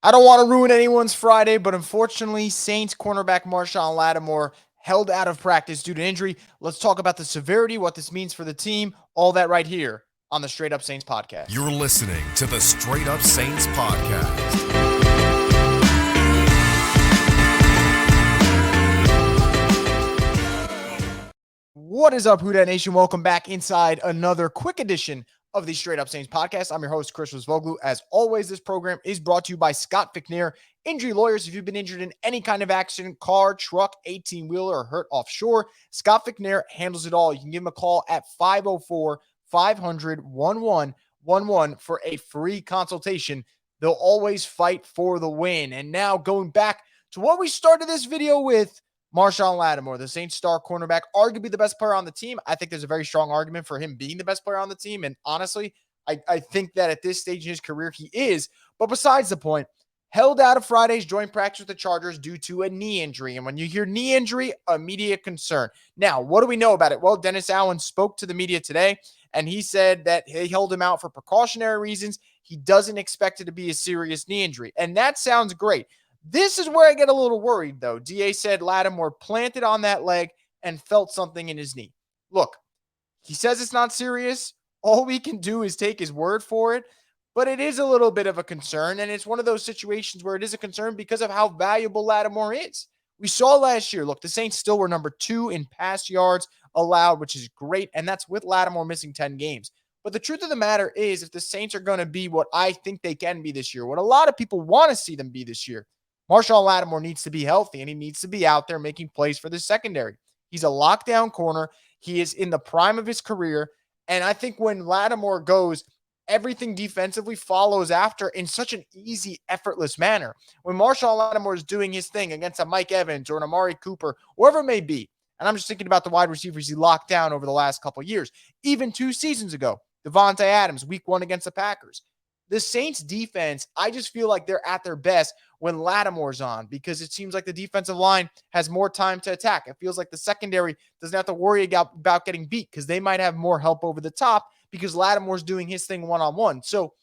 I don't want to ruin anyone's Friday, but unfortunately, Saints cornerback Marshon Lattimore held out of practice due to injury. Let's talk about the severity, what this means for the team, all that right here on the Straight Up Saints podcast. You're listening to the Straight Up Saints podcast. What is up, Houdat Nation? Welcome back inside another quick edition of the Straight Up Saints podcast. I'm your host, Chris Voglu. As always, this program is brought to you by Scott Fickner, injury lawyers. If you've been injured in any kind of accident, car, truck, 18-wheeler, or hurt offshore, Scott Fickner handles it all. You can give him a call at 504-500-1111 for a free consultation. They'll always fight for the win. And now going back to what we started this video with, Marshon Lattimore, the Saints star cornerback, arguably the best player on the team. I think there's a very strong argument for him being the best player on the team. And honestly, I think that at this stage in his career, he is. But besides the point, held out of Friday's joint practice with the Chargers due to a knee injury. And when you hear knee injury, immediate concern. Now, what do we know about it? Well, Dennis Allen spoke to the media today, and he said that he held him out for precautionary reasons. He doesn't expect it to be a serious knee injury. And that sounds great. This is where I get a little worried, though. DA said Lattimore planted on that leg and felt something in his knee. Look, he says it's not serious. All we can do is take his word for it, but it is a little bit of a concern, and it's one of those situations where it is a concern because of how valuable Lattimore is. We saw last year, look, the Saints still were number 2 in pass yards allowed, which is great, and that's with Lattimore missing 10 games. But the truth of the matter is, if the Saints are going to be what I think they can be this year, what a lot of people want to see them be this year, Marshon Lattimore needs to be healthy, and he needs to be out there making plays for the secondary. He's a lockdown corner. He is in the prime of his career, and I think when Lattimore goes, everything defensively follows after in such an easy, effortless manner. When Marshon Lattimore is doing his thing against a Mike Evans or an Amari Cooper, whoever it may be, and I'm just thinking about the wide receivers he locked down over the last couple of years, even 2 seasons ago, Devontae Adams, week 1 against the Packers. The Saints defense, I just feel like they're at their best when Lattimore's on because it seems like the defensive line has more time to attack. It feels like the secondary doesn't have to worry about getting beat because they might have more help over the top because Lattimore's doing his thing one-on-one. So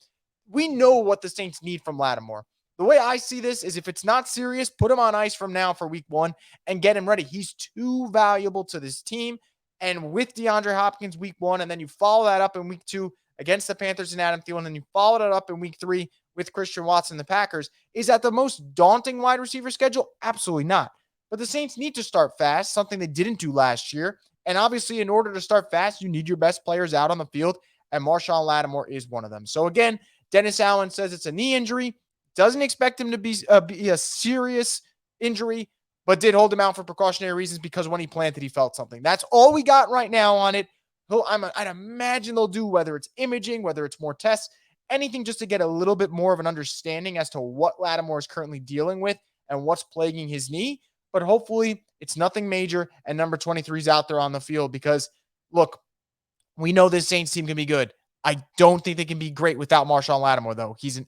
we know what the Saints need from Lattimore. The way I see this is if it's not serious, put him on ice from now for week 1 and get him ready. He's too valuable to this team. And with DeAndre Hopkins week 1, and then you follow that up in week 2 against the Panthers and Adam Thielen, and then you followed it up in week 3 with Christian Watson, the Packers. Is that the most daunting wide receiver schedule? Absolutely not. But the Saints need to start fast, something they didn't do last year. And obviously, in order to start fast, you need your best players out on the field, and Marshon Lattimore is one of them. So again, Dennis Allen says it's a knee injury, doesn't expect him to be a serious injury, but did hold him out for precautionary reasons because when he planted, he felt something. That's all we got right now on it. I'd imagine they'll do, whether it's imaging, whether it's more tests, anything just to get a little bit more of an understanding as to what Lattimore is currently dealing with and what's plaguing his knee. But hopefully it's nothing major and number 23 is out there on the field because, look, we know this Saints team can be good. I don't think they can be great without Marshon Lattimore, though. He's an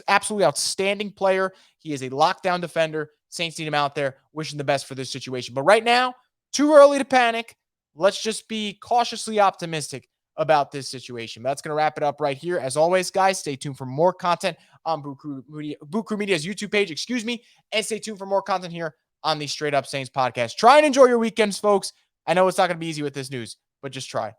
absolutely outstanding player. He is a lockdown defender. Saints need him out there. Wishing the best for this situation. But right now, too early to panic. Let's just be cautiously optimistic about this situation. That's going to wrap it up right here. As always, guys, stay tuned for more content on Boot Crew Media's YouTube page, and stay tuned for more content here on the Straight Up Saints podcast. Try and enjoy your weekends, folks. I know it's not going to be easy with this news, but just try.